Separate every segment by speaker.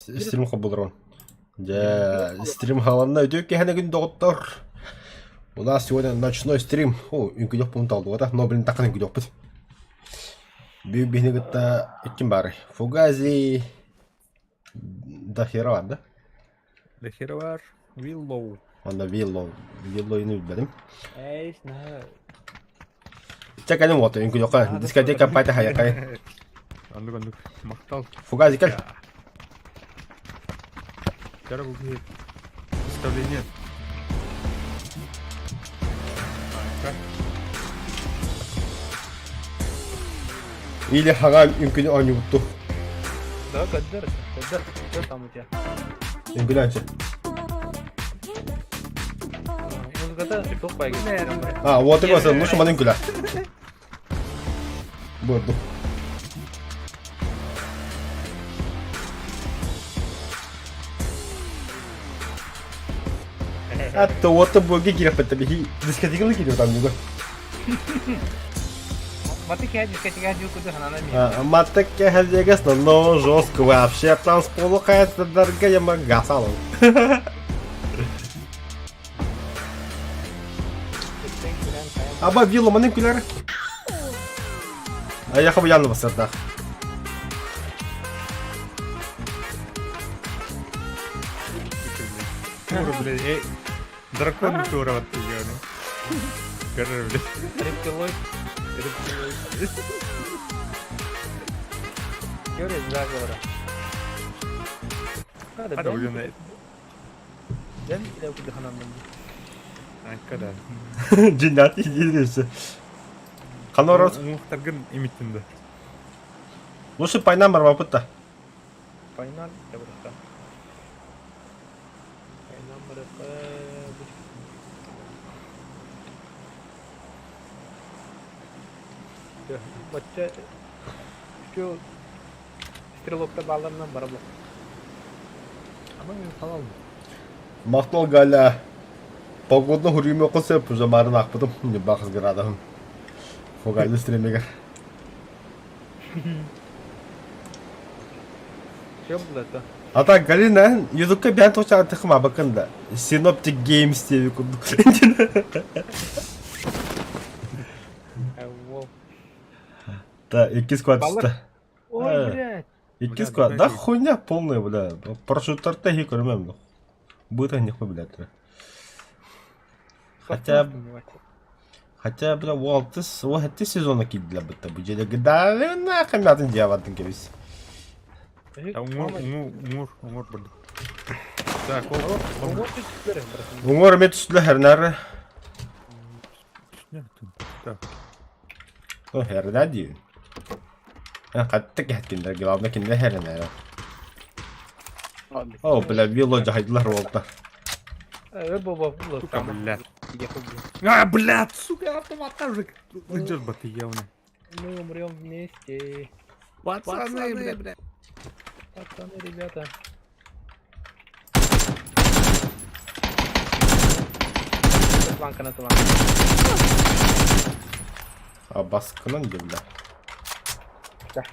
Speaker 1: стрим хобболрон. Да, стрим халанна өтөк кеханагын доктор. У нас сегодня ночной стрим. О, инкудёк пункталды вот, но блин такан инкудёк бит. Бүйүк бихнегитта иккин бары. Фугази Дахира, да?
Speaker 2: Дахира бар, Виллоу.
Speaker 1: Анда Виллоу ини билбедим.
Speaker 2: Знаю.
Speaker 1: Чек аним вот, инкудёкка дискотека пайта хаякай.
Speaker 2: Андык, мактал.
Speaker 1: Фугази кел.
Speaker 2: Кара буги представление.
Speaker 1: Или хагам инкудёк анютту.
Speaker 3: Да, каддар, что там у тебя?
Speaker 1: Инкудёнче.
Speaker 3: Музыката топ пайгы.
Speaker 1: А, вот и вот, ну что манинкуля. Борду. Atto вот боги кирапет таби дискотекалы кириyor там juga.
Speaker 3: Маты кия дискотека жукуду ханана ми.
Speaker 1: Мата кехазегас но жестко вообще танцполу какая-то дорогая магасала. Аба вилла манинкулер. А я хабы yandı basarda.
Speaker 2: Блядь, дракон тура вот я. Кара, блядь.
Speaker 3: Рептилоид. Görüyoruz zaten. Hadi
Speaker 2: Hadi
Speaker 3: ben
Speaker 2: bugün
Speaker 3: bile okudu hanımım.
Speaker 2: Анкада.
Speaker 1: Cinnat izliyorsun. Kanor
Speaker 2: Мухтарган имитинде.
Speaker 1: лучше пайнам барбапыта.
Speaker 3: Final ya burası. Final burası. Бачча şu стрелокта балlarından bara bu. Ama ben falan.
Speaker 1: Мактал галя. Погодно хурим окусе пужамарын акпыдым. Не бахыз градахым. Фогайлы стримегер.
Speaker 3: Şey bu da.
Speaker 1: Ата Галина YouTube'ка бян точа тахма бакында. Synoptic Games diye kurduk.
Speaker 3: Wow.
Speaker 1: Да, 2 сквад
Speaker 3: Баллар.
Speaker 1: üstte.
Speaker 3: Ой, блядь.
Speaker 1: 2 сквад. Да хуйня полная, бля. Парашюттарда хи көрмөм. Быта не блядь. Хотя, бля, Уолтес, ты сезона кидля быта. Бюджет да, на камятын диаватын кебис.
Speaker 2: Умур burada. Так, о.
Speaker 1: Уңор мет үстүлө хернары.
Speaker 2: Так.
Speaker 1: О, херна дию. Катты кэткиндер, главный кинде хернары. О, бля, вилло жахайдылар волта.
Speaker 3: Баба,
Speaker 2: Сука, блядь.
Speaker 3: я хуй.
Speaker 2: А, блядь, сука, автоматом же. Идёт баты явно.
Speaker 3: Мы умрем вместе.
Speaker 2: Пацаны, блядь.
Speaker 3: Пацаны, ребята. Планка на планку.
Speaker 1: А баскынан geldi.
Speaker 3: Да.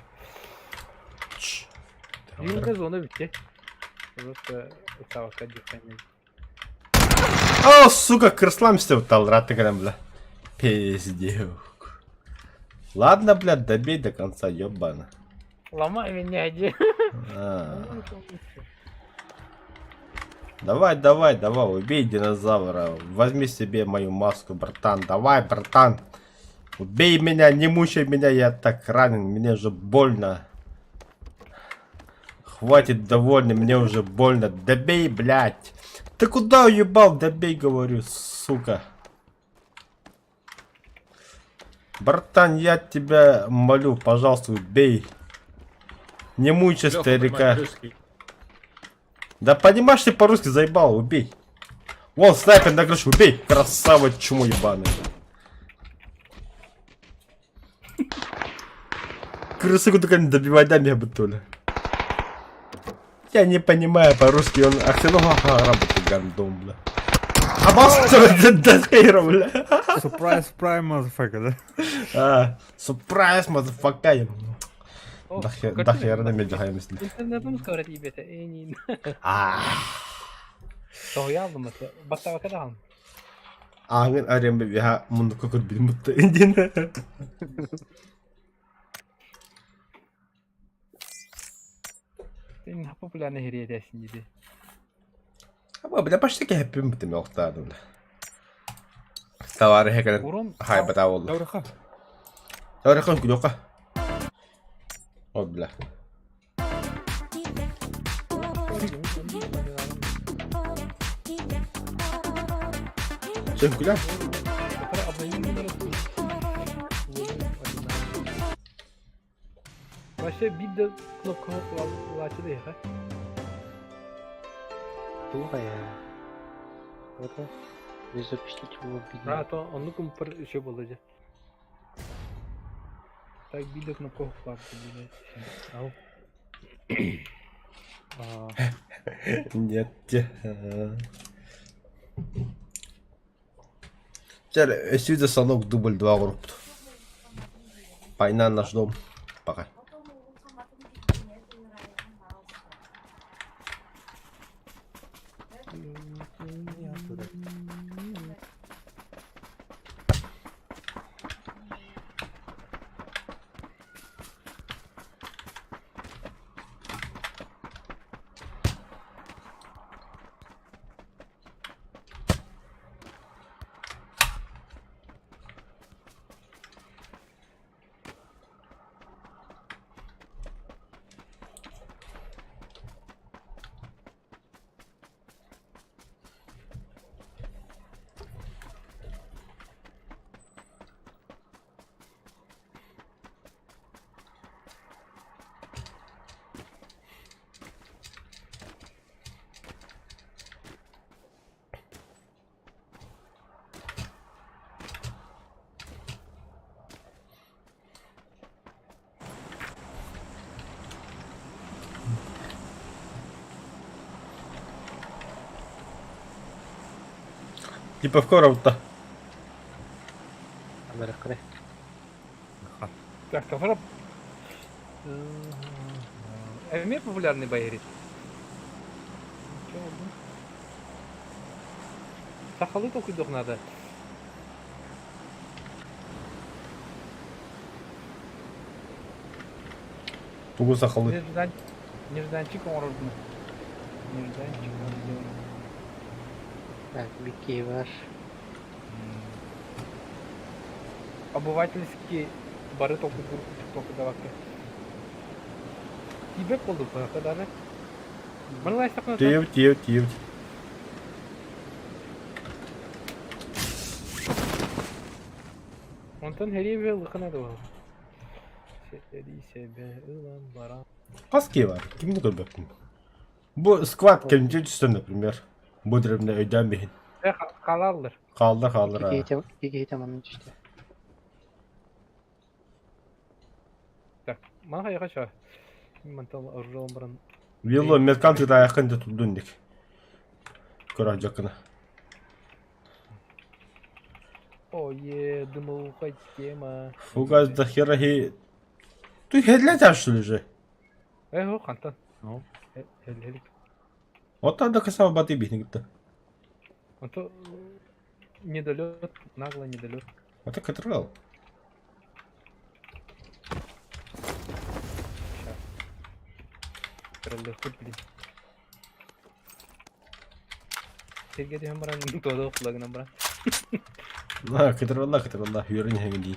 Speaker 3: Yılda zona bitti. Просто уставка дихания.
Speaker 1: О, сука, крыслам стал, рад ты бля. Пиздюк. Ладно, блядь, добей до конца, ёбана.
Speaker 3: Ломай меня, иди.
Speaker 1: Давай, убей динозавра. Возьми себе мою маску, братан. Давай, братан. Убей меня, не мучай меня, я так ранен, мне уже больно. Хватит довольно, мне уже больно. Добей, блядь. Ты куда уебал? Добей, говорю, сука. Братан, я тебя молю, пожалуйста, убей. Не мучай старика. Да понимаешь, ты по-русски заебал, убей. Вон, снайпер на крышу, убей. Красава, чему ебаный. Крысы куда не добивай, дай меня бутуля. Я не понимаю по-русски, он ахтенога работает гандон, бля. А бас, да хейра, бля.
Speaker 2: Surprise, motherfucker, да?
Speaker 1: Surprise, motherfucker. Дахярына мен жахай мисле.
Speaker 3: İnternetimiz kavret iyi bete. En iyi. Soğuya aldım mesela. Batta bakada aldım.
Speaker 1: Аңын арем бе я мунду көкөр билмутты индин.
Speaker 3: Senin popüler nehir edersin dedi.
Speaker 1: Ama bile baştaki hep bilmuttum yoklardım. Tavarı hekalen
Speaker 3: Urum.
Speaker 1: haybata oldu.
Speaker 2: Davraqa.
Speaker 1: Tavarı kan kuloka. O bile. Sen kulak.
Speaker 3: Başka bir de knop açıldı ya.
Speaker 4: Тура я. Это запустить его видео.
Speaker 3: Ha to onu kumpir şey olacak. Tak bir de knop var böyle. Al.
Speaker 1: Нет. Теперь сюда санок дубль 2 групп. Пайна наш дом. Пока. Типа в коробта.
Speaker 4: Америкре.
Speaker 3: Так, кафе. Эмир популярный байрит. Сахалы токуйдук надо.
Speaker 1: Тугу сахалы.
Speaker 3: Нежданчик орудун. Нежданчик орудун.
Speaker 4: Так, Вики ваш.
Speaker 3: Обывательский бары только давака. Тебе колду пока даже. Мырлай сакна.
Speaker 1: Тиев.
Speaker 3: Онтан хереве лыкына да var. Сетери себе ылан бара.
Speaker 1: Kaski var. Kimini görmedim. Bu squat gelince üstüne например. Bu dönemde ödenmeyin.
Speaker 3: Kalarlar.
Speaker 1: Kaldır ha.
Speaker 4: Вики tamamın işte.
Speaker 3: Так, мага я хочу. Мантал оржол баран.
Speaker 1: Вилло меркантыда yakında tuldun dik. Көрәҗәкне.
Speaker 3: Ое, думал, хоть тема.
Speaker 1: Фугас до хера хи. Ты хедле ташли же.
Speaker 3: О, Хантан. Ну, хелик.
Speaker 1: Вот тогда касава баты бихни гитте.
Speaker 3: Он то недолет, нагло недолет.
Speaker 1: Вот так отрал.
Speaker 3: Пролет, блин. Сергей Хамбаран todo flagna брат.
Speaker 1: На, катралла, юрин хэнги.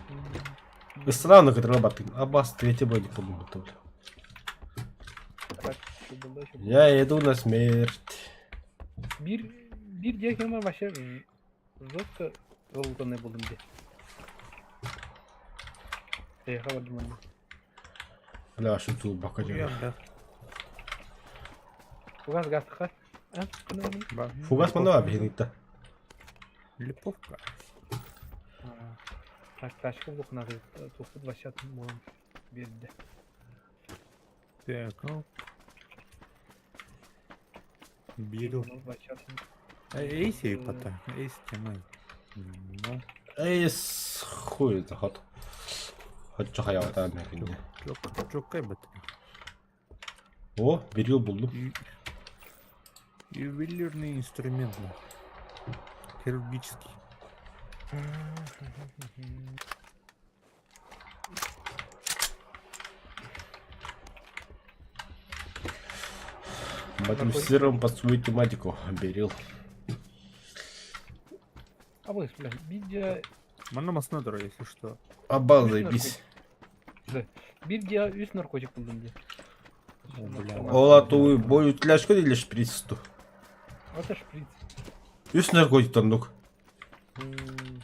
Speaker 1: Странно катралла баты. Абас третий боди подумал. Я иду на смерть.
Speaker 3: Bir diye kemer başa жестко золотаны buldum diye. Хабарdım onu.
Speaker 1: Бля, что тут бакаджа.
Speaker 3: Фугас газ хат.
Speaker 1: Фугас мана бихни гитте.
Speaker 2: Липовка.
Speaker 3: Так, тачка бук надо. Тофу 20 мон берди.
Speaker 2: Так, ну. Биду.
Speaker 3: 20.
Speaker 2: Эйси пота. Эйси темай. Ну.
Speaker 1: Эйс хуй это хат. Хочу hayata mekini.
Speaker 2: Çok kaybettim.
Speaker 1: О, берил buldum.
Speaker 2: Ювелирный инструмент. Хирургический.
Speaker 1: Модифицирован под свою тематику. Берил.
Speaker 3: А вы, бля, видео...
Speaker 2: Mana masnadır если что.
Speaker 1: Абал заебись.
Speaker 3: Видео üst наркотик buldum diye.
Speaker 2: бля.
Speaker 1: Ола туй бой ütляшко или шприц ту?
Speaker 3: Это шприц.
Speaker 1: Üst narkotik тандук.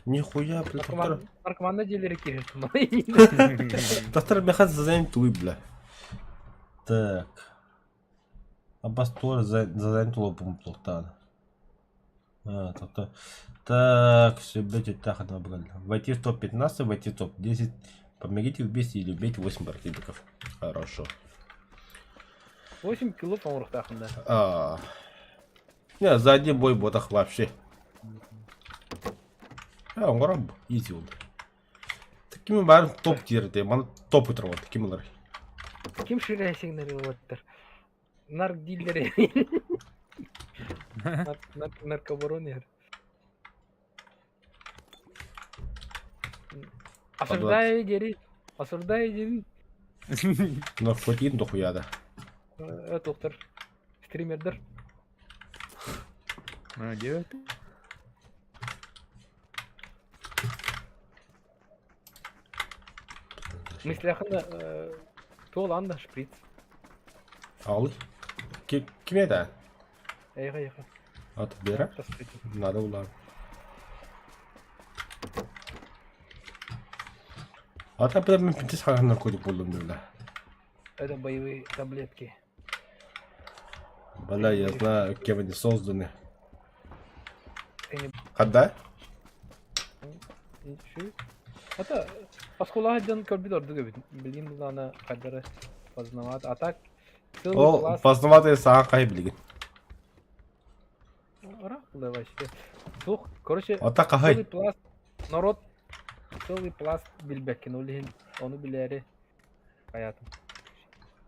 Speaker 1: Нихуя, бля, доктор.
Speaker 3: Наркоманда делери кирет.
Speaker 1: Доктор бяхат задание туй, бля. Так. Аббас тоже задание тула пумплтан. А, то. Так, все, бейте так набрали. Войти в топ-15, войти в топ-10. Помогите вместе или убейте 8 противников. Хорошо.
Speaker 3: 8 кило по да.
Speaker 1: Не, за один бой ботах вообще. Он граб, изи он. Такими бәрін топ тирді, мана топ ұтырып отыр, кем олар?
Speaker 3: Ким ширая сигналил оттыр? Нарк дилдері. Наркобаронер. Осуждаю гери. Осуждаю гери.
Speaker 1: Наркотин дохуяда.
Speaker 3: Доктор. Стримердер.
Speaker 2: Девять.
Speaker 3: Мысляхында тол анда шприц.
Speaker 1: Ал. Кем еді?
Speaker 3: Эйға.
Speaker 1: Аты бері? Надо улар. Ата бір мен пентес қаған наркотик болдым бля.
Speaker 3: Это боевые таблетки.
Speaker 1: Бля, я знаю, кем они созданы.
Speaker 3: Ты
Speaker 1: Когда?
Speaker 3: не... Это... Паскула хаджан көрбит орду көбит. Билим бұланы қадары познават. А так...
Speaker 1: О, познаватый саған қай білген.
Speaker 3: Ара, бұлай вообще. Сух, короче...
Speaker 1: Ата қағай.
Speaker 3: Целый пласт... Народ... Целый пласт билбеккен. Оны білері... Hayatım.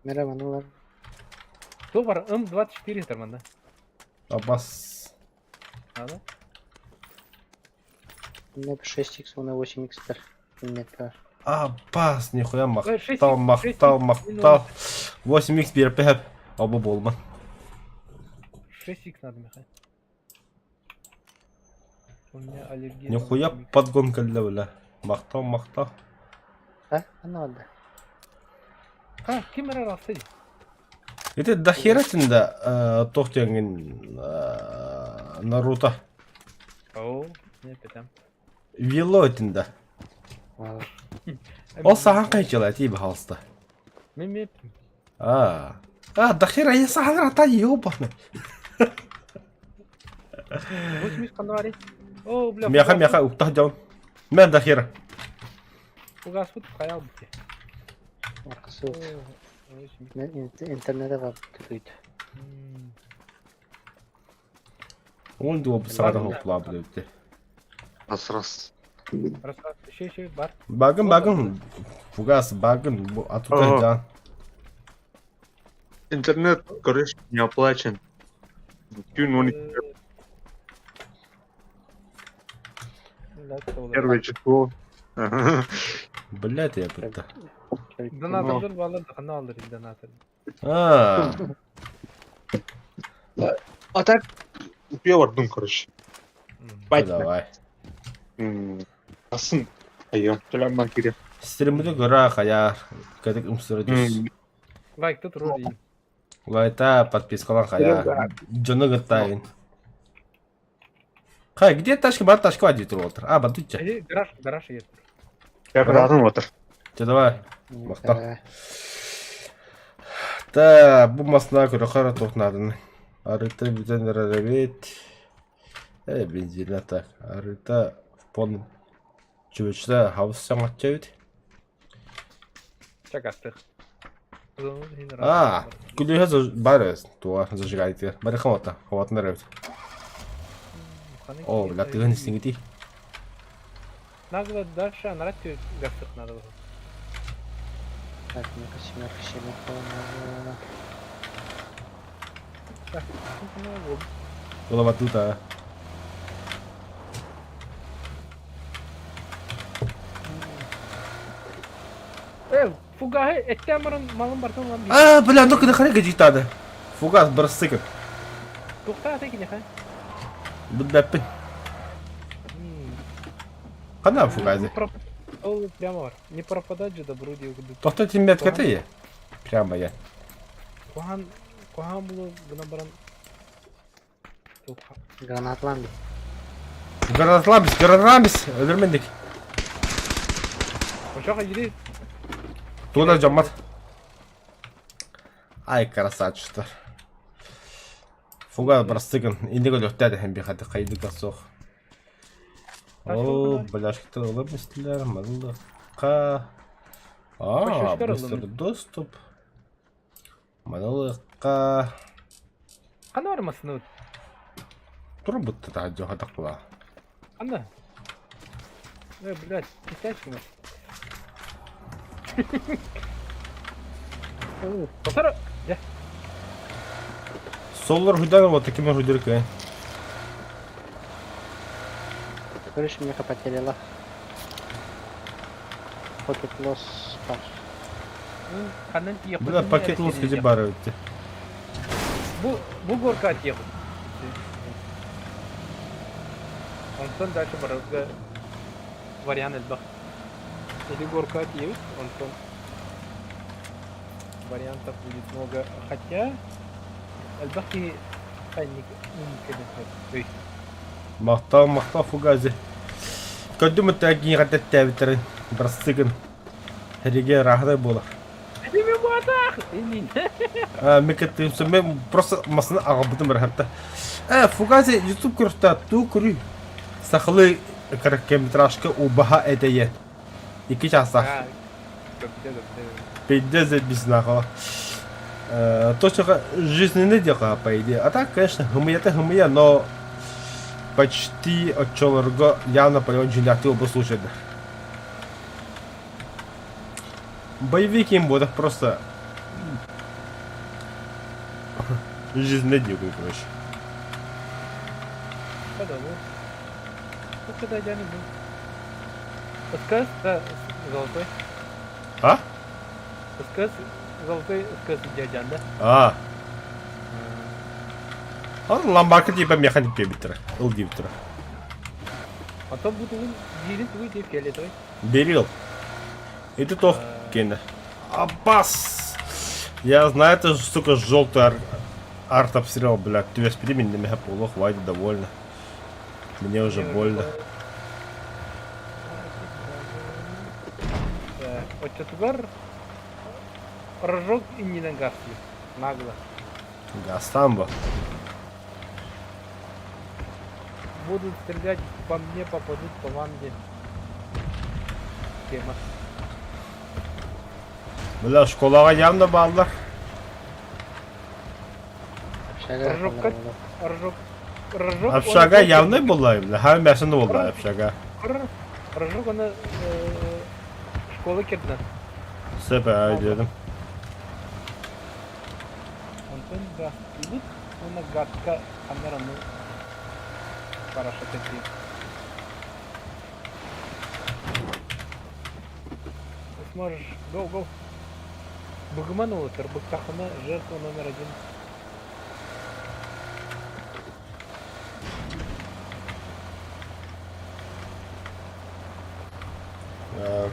Speaker 4: Merhaba ne var?
Speaker 3: Кто бар? М24 торманда.
Speaker 1: Аббас.
Speaker 3: Надо?
Speaker 4: У меня 6х, у меня 8х бар. Нет, бар.
Speaker 1: Аббас, нихуя мақтал,
Speaker 3: 6х,
Speaker 1: мақтал. 8х беріп пәп. Абы болма.
Speaker 3: 6х надо, Михай. У меня аллергия.
Speaker 1: Нихуя подгонка для бля. Мақтал.
Speaker 4: А? Она отда.
Speaker 3: А, кем растый?
Speaker 1: Это до хера сенде тоқтенген Наруто.
Speaker 3: О, не питам.
Speaker 1: Вило тенде.
Speaker 4: Вау.
Speaker 1: Ол саған қай жыл әтейбі халысты?
Speaker 3: Мен.
Speaker 1: До хера я саған рата ебаны.
Speaker 3: 8х қанды О, бля.
Speaker 1: Меха, ұқтақ жауын. Мен до хера.
Speaker 3: Угас вот қаял бітте.
Speaker 4: Arkası yok. İnternete bak kötüydü.
Speaker 1: Он дуа саған ұқла білі өтті.
Speaker 5: Асрас.
Speaker 3: Şey бар.
Speaker 1: Багын. Фугас, багын. Атука жан.
Speaker 5: Интернет, короче, не оплачен. Первое число.
Speaker 1: Блядь, я пытта.
Speaker 3: Донатор балар қана алыр донатор.
Speaker 5: А так, я вардым, короче.
Speaker 1: Давай.
Speaker 5: Асын, айым, төләман керек.
Speaker 1: Стримді көра қая. Кәдік ұмсыры жүз.
Speaker 3: Лайкты тұру дейін.
Speaker 1: Лайта подпискалан қая. Жоны ғыттайын. Қай, где ташки бар ташки вади тұру отыр? Ба, дүтче.
Speaker 3: Гараж ет.
Speaker 5: Я біразым отыр.
Speaker 1: Давай. Мақтал. Та, бұл масына көрі қара тоқнадың. Арыта бүтін рарабет. Бензина так. Арыта фон чүвечті хавыз саңат жауыд.
Speaker 3: Чакастық.
Speaker 1: Күлі бар туа зажигайты. Бәрі қаматта. Қаматын әрәуді. О, ләттіғын істің еті.
Speaker 3: Надо дальше, нравится гастық надо было.
Speaker 4: Так, семерка, семерка, семерка.
Speaker 3: Так, ну, вот.
Speaker 1: Голова тут, а.
Speaker 3: Фуга, это малым бартон lan.
Speaker 1: А, бля, ну-ка, нахрена гадить надо? Фугас, барсыков.
Speaker 3: Тукта теки не ха.
Speaker 1: Бдаппин. Қана фугази?
Speaker 3: Ол прямо бар. Не пропадать же добру деу.
Speaker 1: Тоқтайте метка ты? Прямо я.
Speaker 3: Кухан булу гына баран. Туха.
Speaker 4: Гранатланды.
Speaker 1: Гранатламис, өлермендик.
Speaker 3: Ошаға жири.
Speaker 1: Туда жаммат. Ай, красавчиктар. Фугас барсыгын. Индиго лөттәді хәм бихаты қайды қасоқ. О, бляшки улыбныстылар, мадылыққа. Быстыр доступ. Мадылыққа.
Speaker 3: Қана бар масыны?
Speaker 1: Тұр бұтты да жоға тақпыла.
Speaker 3: Қана? Блядь, пистячки ма. Посара! Я.
Speaker 1: Соллар хуйдаган вот такими хуйдыркай.
Speaker 4: Короче, меня потеряла. Pocket loss паш.
Speaker 3: Қанын тиек.
Speaker 1: Бля, пакет лос где бары өтті.
Speaker 3: Бұл горка тиек. Онтон дальше барызға вариант әлбақ. Или горка тиек, онтон вариантов будет много. Хотя әлбақ и қайник мүмкін.
Speaker 1: Мақтау фугази. Көдді мүттәгін ғаттәтті әбіттерін. Барсыгын. Хәреге рахдай болар.
Speaker 3: Әдеме батақ!
Speaker 1: Мекеттеймсі, мен просто масыны ағабыдым бір хәтті. Фугази YouTube көрікті ту көрі. Сақылы короткометражка убаха әдейен. 2 часа. Пейде зәбісін ағала. Точно жизненный дела, по идее. А так, конечно, хымия, но почти от человека явно полеон не бы слушать. Боевики им будут просто жизненный дела, короче.
Speaker 3: Когда я не был. Сказ, да, золотой.
Speaker 1: А?
Speaker 3: Сказ, золотой, сказ дядян, да?
Speaker 1: Он ламбарка типа механик битера, лдивтера.
Speaker 3: А то буду делить выйти фиолетовый.
Speaker 1: Берил. И ты тох кино. Аббас! Я знаю, это сука желтый арт обстрел, блядь. Ты весь перемен на меня полох, хватит, довольно. Мне уже больно.
Speaker 3: Вот четвер рожок и не нагасли. Нагло.
Speaker 1: Гастамба.
Speaker 3: Будут стрелять по мне, попадут по ванге. Тема.
Speaker 1: Бля, школага явно балдар.
Speaker 3: Рожок.
Speaker 1: Общага явно была, бля. Хай мясını была общага.
Speaker 3: Рожок она школа кирдна.
Speaker 1: Сепе dedim.
Speaker 3: Антон газ. Идут на гадка камераны. Хорошо такие. Сможешь. Go. Богоман утр, Бактахана, жертва номер 1.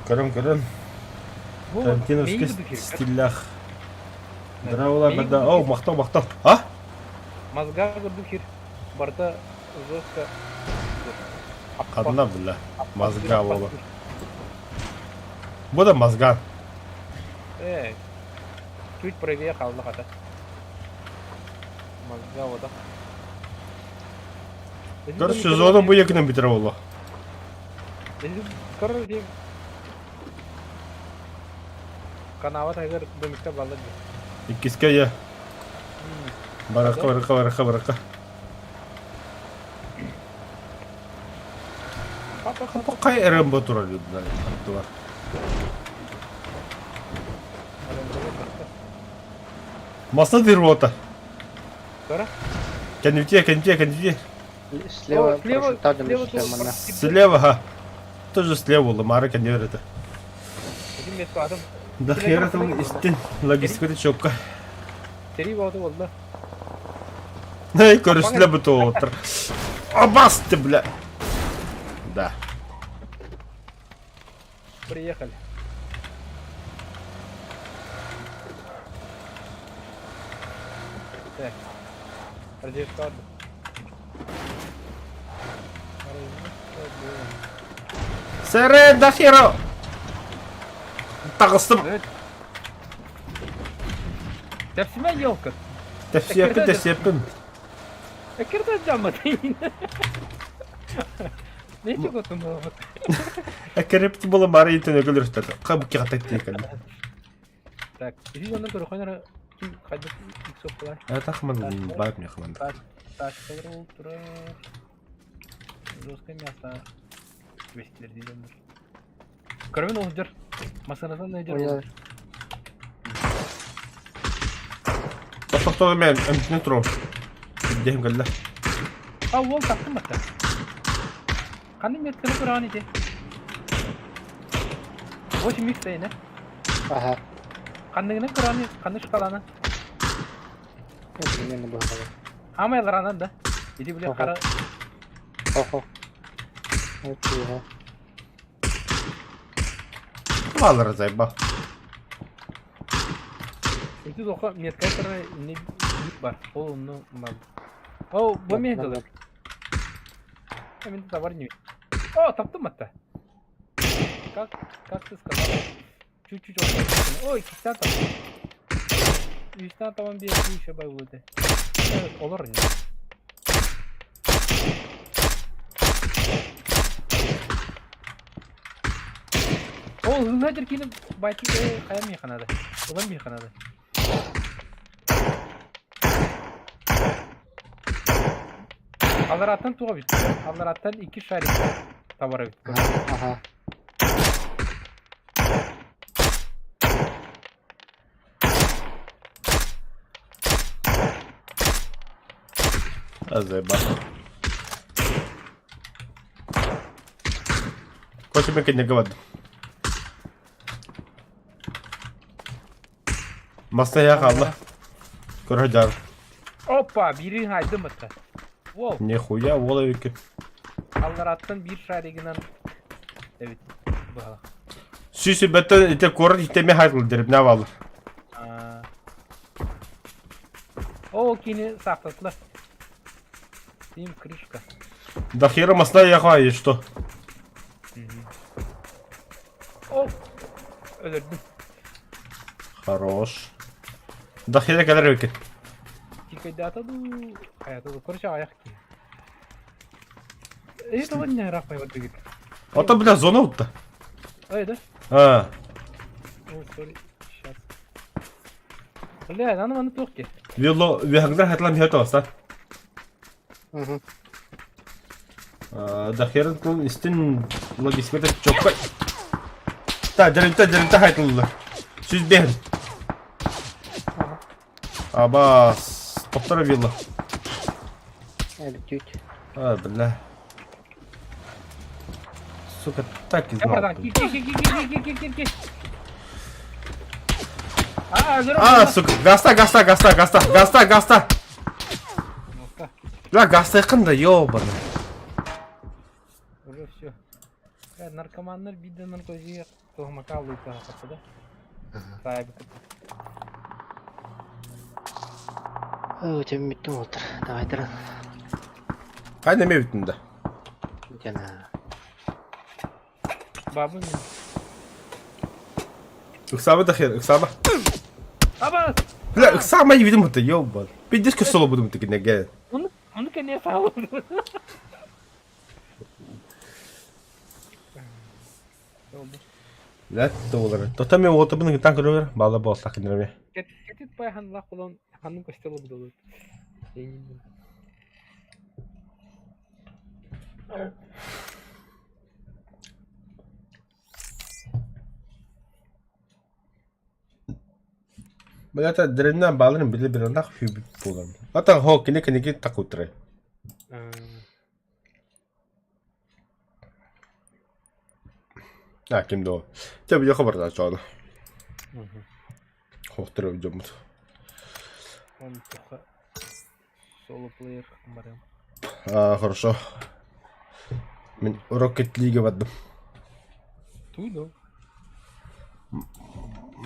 Speaker 1: Көрім. Тарантиновский стилях. Драула бәді. Оу, мақтау. А?
Speaker 3: Мозга көрді хер. Барда жестко.
Speaker 1: Қадына бля. Мозга болу. Бұ да мозган.
Speaker 3: Чуть правее қалды қата. Мозга ода.
Speaker 1: Короче, зону бұ екінен бітірі болу.
Speaker 3: Короче, канава тайгар домикта балады.
Speaker 1: Иккиске я. Барақа. Қай әрін бұ тұрар еді. Масна дырвота.
Speaker 3: Кара?
Speaker 1: Кенвите.
Speaker 4: Слева,
Speaker 3: слева,
Speaker 4: прошептали
Speaker 3: слева
Speaker 4: мне, что
Speaker 3: тоже
Speaker 4: мана.
Speaker 1: Слева, ха. Тоже слева было, Мара кенвер это.
Speaker 3: Bizim metro adam.
Speaker 1: Да хер это истин. Логистика чокка.
Speaker 3: Seri oldu valla.
Speaker 1: Эй, көрүсүлө бүтө отур. Абас ты, бля. Да.
Speaker 3: Приехали. Так. Раздевка отдых.
Speaker 1: Сэрэ, да херо. Тагыстым.
Speaker 3: Evet. Tepsime yok.
Speaker 1: Тепсепин.
Speaker 3: Ekirde camı değil. Ne çok otum bu?
Speaker 1: Экерепти было Мара итен өлөрүстөр. Кабыкка катайт экен.
Speaker 3: Так. İyi ondan sonra koynar kim kaydı yüksek kolay.
Speaker 1: Это хман байп мне хман.
Speaker 3: Taş kalır ultra. Жесткое мясо. Вестер дилемdir. Кроме olacak. Masanızdan ne
Speaker 4: Ой,
Speaker 3: diyor?
Speaker 1: Тоқтоо мен эмтне турам. Дем галла.
Speaker 3: Ha wall taktım hatta. Kanım yetkili Kur'an idi. O şimdi mix ne?
Speaker 4: Ага.
Speaker 3: Kanını Kur'an'ı, kanı şkalanı.
Speaker 4: Ну, примерно было так.
Speaker 3: Ama yalan da. İdi bile kara.
Speaker 4: Охо. Окей, ага.
Speaker 1: Алар зайба.
Speaker 3: İdi doka metkay kara ne yük var. O onu mal. O bu mi ediyor? Hemen de var ne? O taptım hatta. Как ты сказал? Чуть-чуть oldu. O iki tane taptım. Üç tane tamam bir şey bayıldı. Evet olur ne? O hızlıdır ki belki kayam yakanadı. Ulan bir yakanadı. Allarattan tuğa bitti. Allarattan iki şarik tavara bitti.
Speaker 4: Ага.
Speaker 1: Зайба. Коти ме не гавад. Masaya kaldı. Kıracağım.
Speaker 3: Hoppa biri haydi mıttı. Wow.
Speaker 1: Нихуя, вола ki.
Speaker 3: Allarattan bir şarikinden. Evet. Bakalım.
Speaker 1: Süsü beton ite korur itemi haykıl derim ne var?
Speaker 3: O kini saklattı. Sim крышка.
Speaker 1: Да хера масла яхай, что?
Speaker 3: Hop. Öldürdüm.
Speaker 1: Хорош. Да хера kadar öykü.
Speaker 3: Çikaydı atadı. Hayata da kurşa ayak ki. Это вот не рапай вот бегит.
Speaker 1: Ото, бля, зона вот-то.
Speaker 3: Ой, да?
Speaker 1: А,
Speaker 3: О, сори. Сейчас. Бля, надо маны тоқки.
Speaker 1: вило, вихагдar хатлам хето аса.
Speaker 4: Угу.
Speaker 1: Да хера тул истин логистикада чоккай. Жарымта хайтылды. Сүз бен. Аба, тоқтара вило.
Speaker 4: Это чуть.
Speaker 1: А, бля. Сука, так и
Speaker 3: Я братан,
Speaker 1: знал.
Speaker 3: ки.
Speaker 1: А, сука, гаста. Бля, гаста якында, ёбаны.
Speaker 3: Уже все. Наркоманlar birden narkoziye tohuma kaldı kapıda. Sahibi kapı.
Speaker 4: О, тебя метнул отыр. Давай, Дран.
Speaker 1: Қайда мебітінде?
Speaker 4: Жана.
Speaker 3: Babı ne?
Speaker 1: Ықсабы да хер, ықсабы.
Speaker 3: Aba!
Speaker 1: Бля, ықсабы ма видим это, ёбан. Пиздец соло будем таки неге.
Speaker 3: Onu kendine sağladı. Oldu.
Speaker 1: Бля, то олар. Тота мен отабының тан көрөөр, бала болсак кинеме.
Speaker 3: Кетит пай ханла кулон ханның костелы булду.
Speaker 1: Бля, дренна балын биле нах хюбит болам. Ата хо кине такутре. А, кимдо. Тебе я хабар ачана. Хохтырып жомут.
Speaker 3: Он только соло-плеер барем.
Speaker 1: Хорошо. Мен Rocket League вадым.
Speaker 3: Туйду.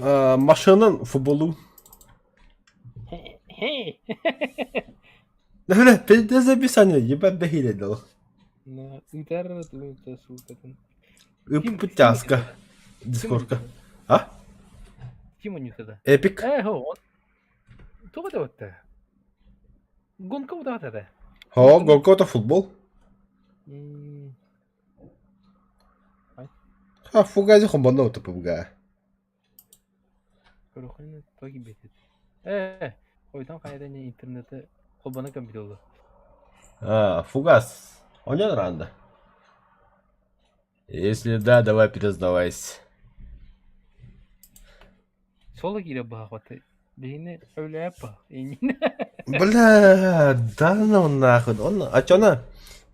Speaker 1: Машинан футболу.
Speaker 3: Хей!
Speaker 1: Бля, перед записание, ебать бахиле дал.
Speaker 3: На интернет это супер.
Speaker 1: Путяска. Дискорка. А?
Speaker 3: Тима не тогда.
Speaker 1: Эпик.
Speaker 3: Хо. Туга да вот. Гонка вот это.
Speaker 1: Хо, голкота футбол. Фугази хомбано то пуга.
Speaker 3: Корохайны тоги бетет. Ойдан кайда не интернеты холбана компьютер.
Speaker 1: Фугас. Он не ранда. Если да, давай признавайся.
Speaker 3: Соло гире бахваты. Бейне öyle yapma.
Speaker 1: Бля, да ну нахуй. Он, а чё она?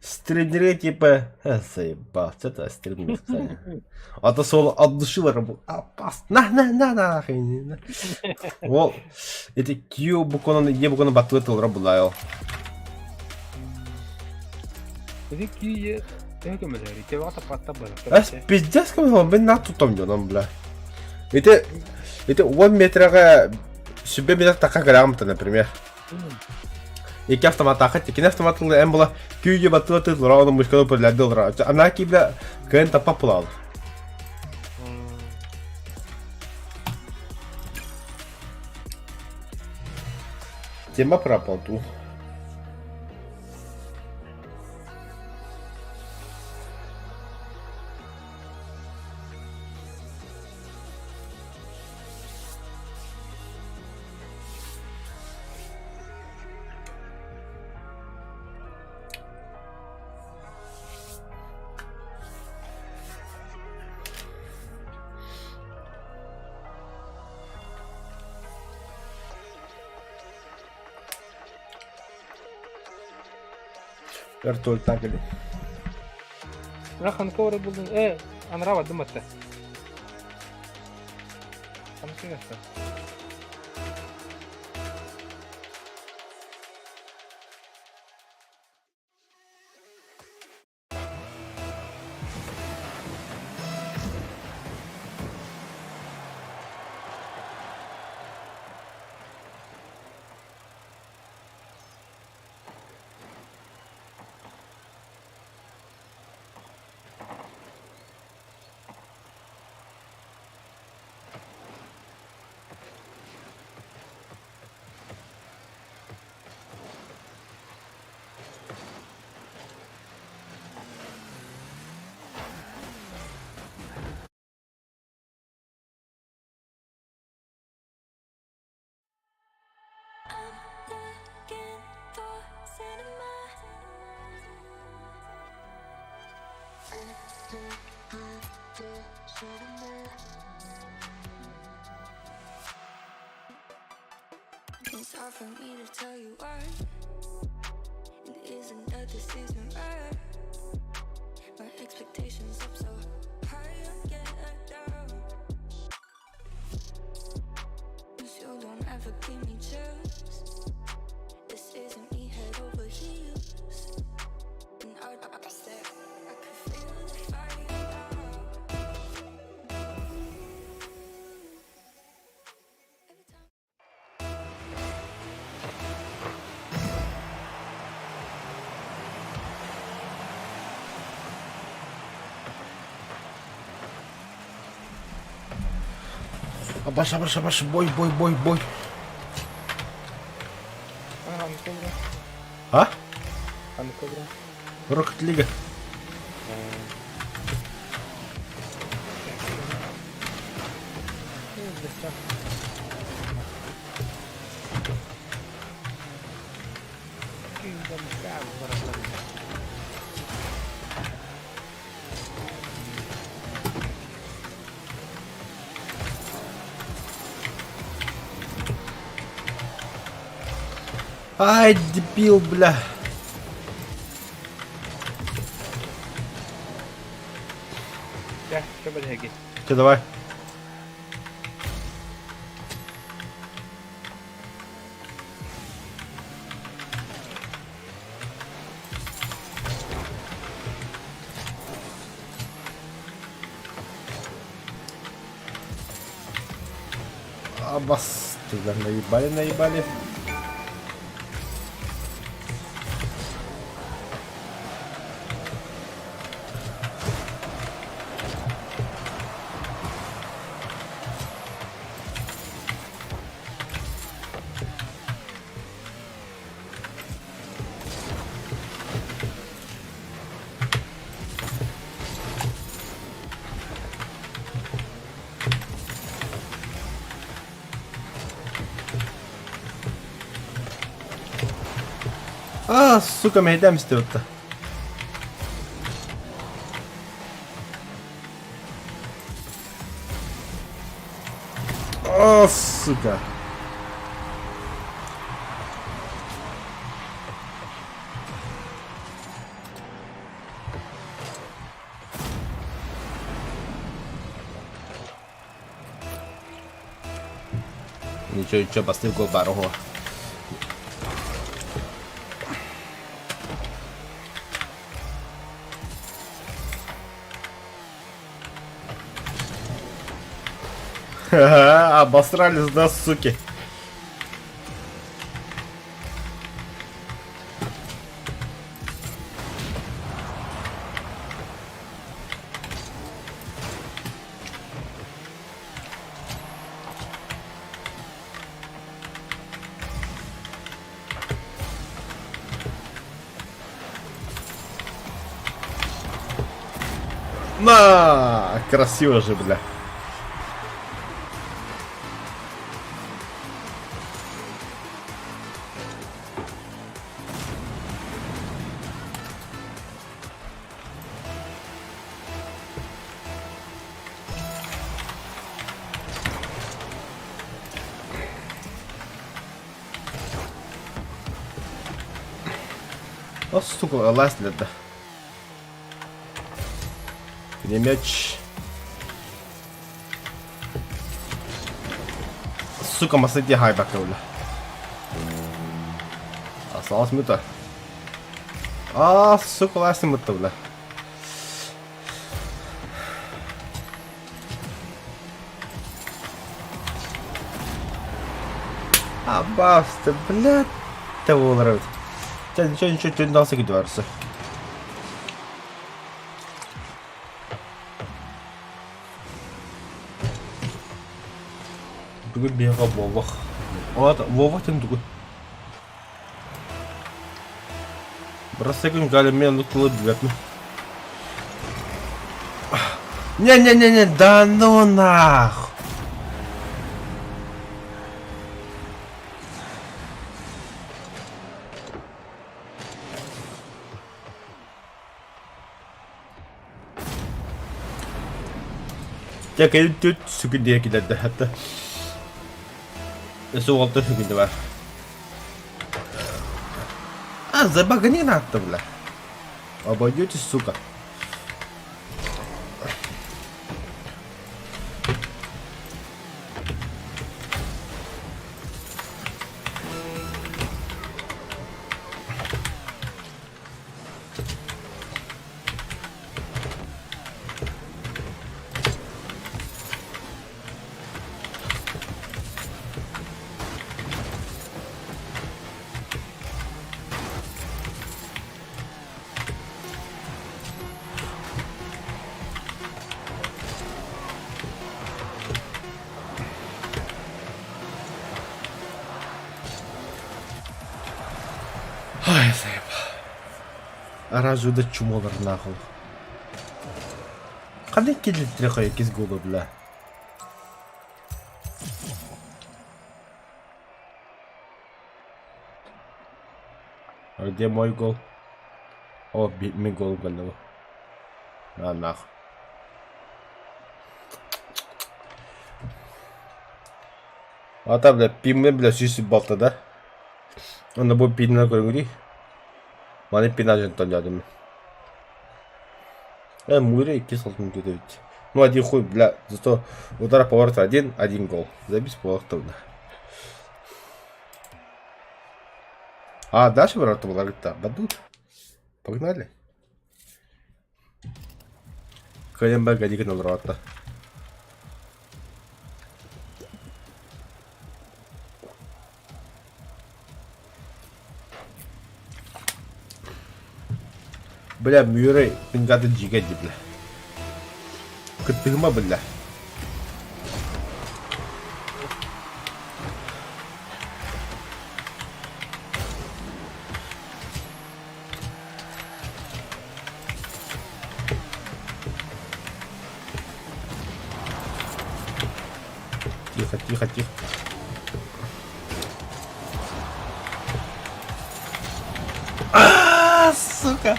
Speaker 1: Стримеры типа... Заебал, это стример, кстати. А то соло от души вырабу. Опасно. Нахуй. Вот. Это кью буквально, е буквально батлетл рабулайл.
Speaker 3: Это кие... Это мэлэри. Те вата патта бара.
Speaker 1: Пиздец, как он мен на тутом жонам, бля. Это 1 метрага... Себе метр така грамота, например. Екі автомат тақат, екені автоматылы әм бұла күйге батылы тұра, оны мұшқаны pëрләді ұлыра. Ана ки, бля, күйін тапа пұлалы. Тема пропал ту. Вертолет нагали.
Speaker 3: Рахан ковры булдун. Анрава дыматты. Қансы қашты?
Speaker 6: It's hard for me to tell you why. It isn't that this isn't right. My expectations up so high, I get down. 'Cause you don't ever give me chills. This isn't me head over heels. And I said I could feel the fire now. Every time.
Speaker 1: Абаш, бой.
Speaker 3: Хан ковры.
Speaker 1: А?
Speaker 3: Хан ковры.
Speaker 1: Rocket League. Ай, дебил, бля.
Speaker 3: Gel şöyle hegi.
Speaker 1: Че, давай. Абас, тебя наебали, наебали. Сука, me ei tea, mis te võtta. Suka. Ничего, поставил гол барого. Обосрались, да, суки. На, красиво же, бля. Сука, лазь это. Где мяч? Сука, масыти хайбака, бля. Осталось мыто. Сука, лазь мыто, бля. Баста, блядь, того нравится. Ничего, не дался gidiyorsa. Бүгін беға болық. Вовық тен дүгі. Бір секунд галимен ұтылы бігетні. Не, да ну нахуй. Я тут сүгінде келеді әтті. Соғалты сүгінде бар. Забага не надо, бля. Обойдетесь, сука. Ай, заебал. Разве да чумолар нахуй. Қандай келді қой кез голы, бля. А где мой гол? О, мен гол голы. Нахуй. Ата, бля, пиме, бля, сүйсіп балта, да? Он будет пинать говори. Мане пинать не рядом. Муре кисло не дают. Ну один хуй, бля, зато удар поворота один гол. Забить поворота. А дальше ворота ворота бадут. Погнали. Калембек один на ворота. Бля, Мюррей, пингады джигади, бля. Кытыгма, бля. Тихо, тихо, тихо. Сука.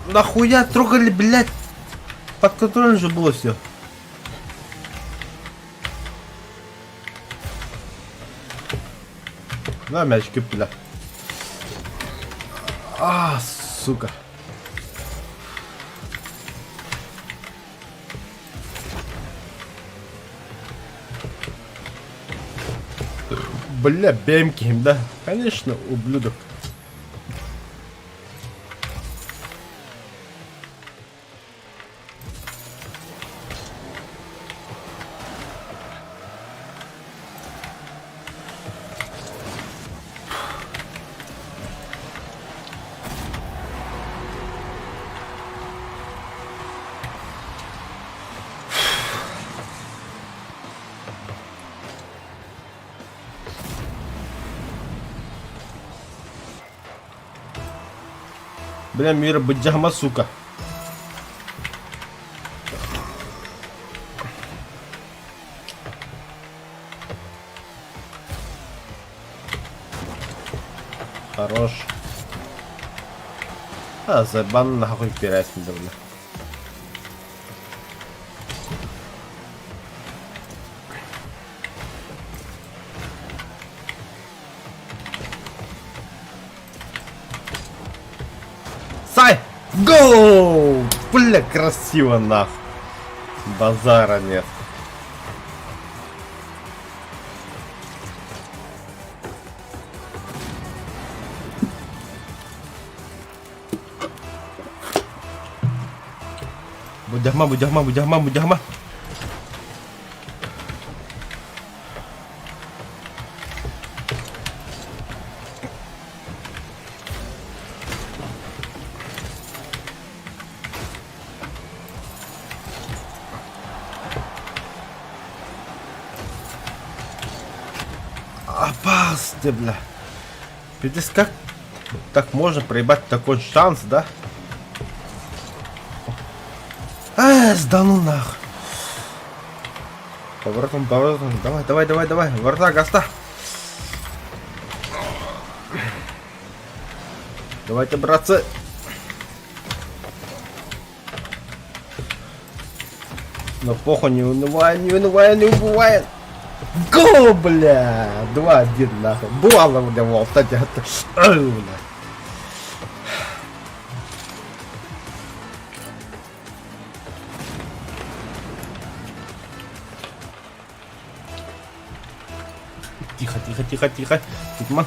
Speaker 1: Нахуя трогали, блядь? Под контролем же было все. На мячики, бля. А, сука. Бля, бемки, да? Конечно, ублюдок. Бля, мира бджахма, сука. Хорош. А, забан нахуй пирать недавно. Сай! Гоу! Бля, красиво нахуй. Базара нет. Будяхма, будяхма, будяхма, будяхма. Опасный, бля. Пиздец, как так можно проебать такой шанс, да? Да ну нах. Поворотом, поворотом. Давай, давай, давай, давай. Ворота, Гаста. Давайте, братцы. Но похуй, не унывай, не унывай, не убывай. Го, бля. 2-1, нахуй. Буала, бля, вот, кстати, это... Тихо, тихо, тихо, тихо. Тихо.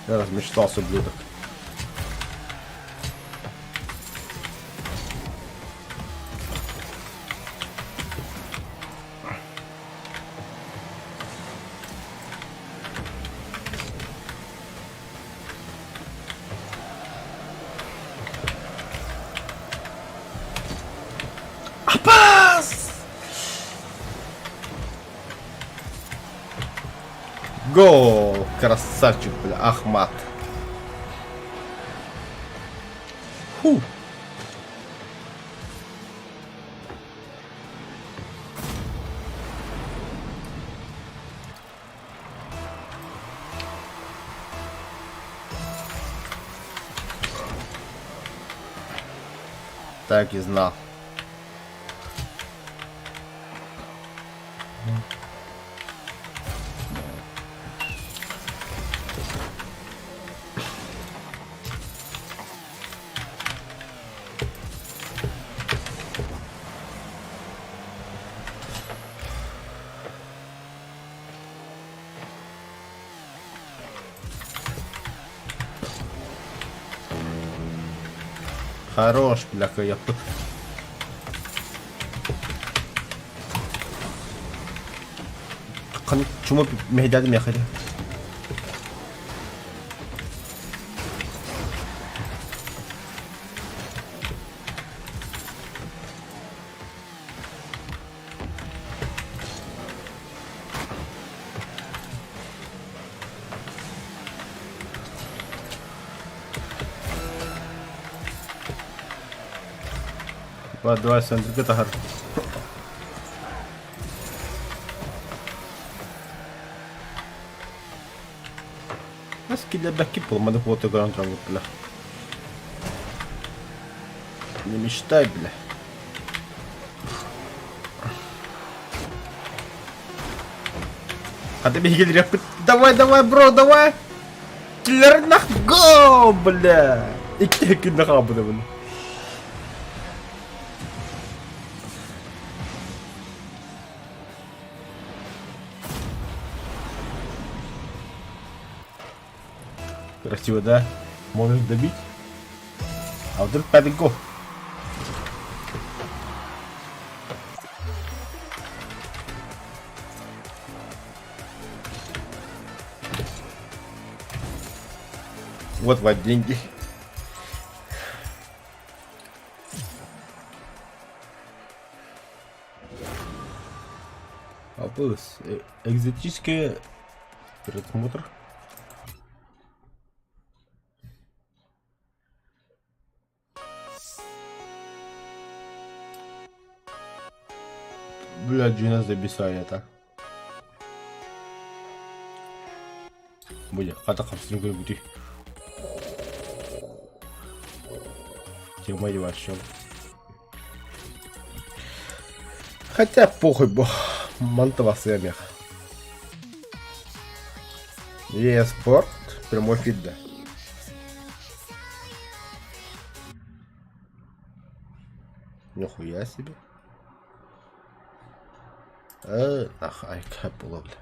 Speaker 1: Я размечтался, ублюдок. Апас! Гол! Красавчик, бля, Ахмат. Фу. Так и знал. Хорош, бляха, я... Чему мехдяды мехали? Давай, Сандр, где-то гар. Скидя бяки полмады фото грантра вот, бля. Не мечтай, бля. А ты беги, репы. Давай, давай, бро, давай. Киллер нах, го, бля. И кеки нахабы, бля. Красиво, да? Можешь добить? А вдруг пятый гол? Вот деньги. А плюс экзотический просмотр. Бля, Джина забисали это. Бля, а так обстрелы будет. Тема вообще. Хотя похуй, бо. Мантова сэмях. Спорт, прямой фид, да. Нихуя себе. Ах, ай, как было, бля.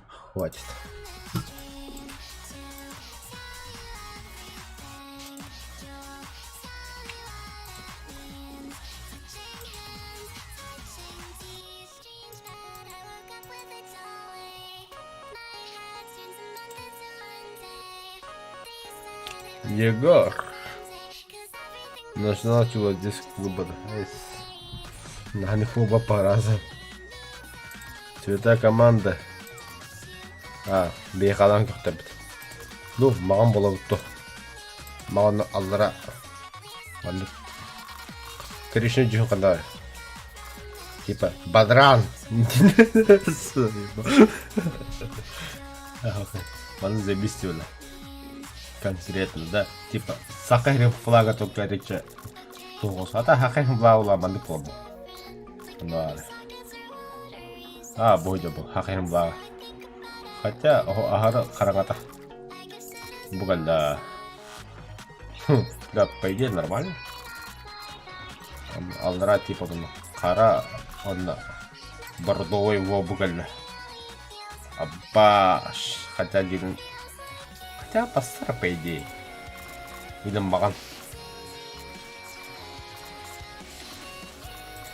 Speaker 1: Хватит. Егор. Начинал чего здесь клуба. На них клуба по разу. Цвета команда. Бейхалан көктөп. Ну, маған болот то. Маған аллара. Маны. Кришна жин кандай. Типа Бадран. Маны забистила. Конкретно, да. Типа Сахарин флага только речи. А та Сахарин флага маны клубу. Да. Бойда бұл, хақиым баға. Хотя, ағары қараңата. Бұған да... Да, по идее, нормально. Алдыра, типа, қара, онда... Бордовой во бұған. Аббаш... Хотя, деген... Хотя, пастар, по идее. Видим баған.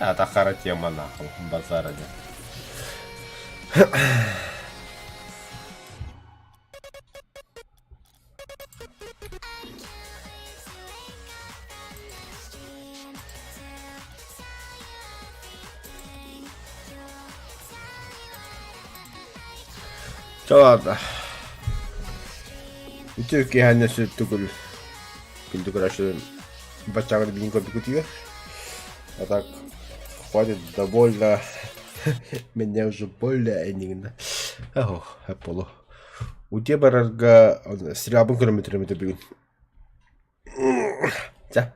Speaker 1: Ата қара тема нақыл, базара де. Да ладно. Тюркия не все tukul. Күлді күрәші бачағыр бейін көпі күтіге. А так, хватит довольно. Меня уже больно әйнігінді. Ох, әп болу. Уте барарға сериалбын көріметірім еті бүгін.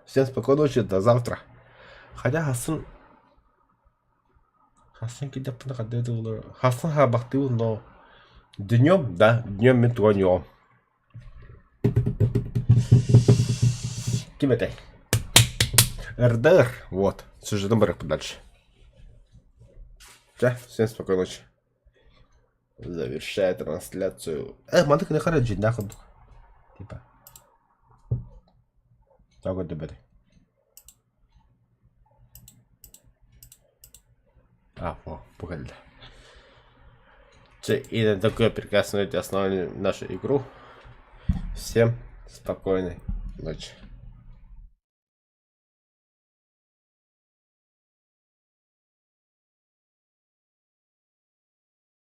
Speaker 1: Всем спокойной ночи, до завтра. Хотя Хасын кидеп на кадды было. Хасын хабахты но днем, да, днем мен туганьем. Кем это? РДР, вот. Сюжетом барах подальше. Всем спокойной ночи. Завершаю трансляцию. Мандык не хараджи, нахуй. Типа. Так вот, ребята. Погоди. И на такой прекрасной основной нашу игру. Всем спокойной ночи.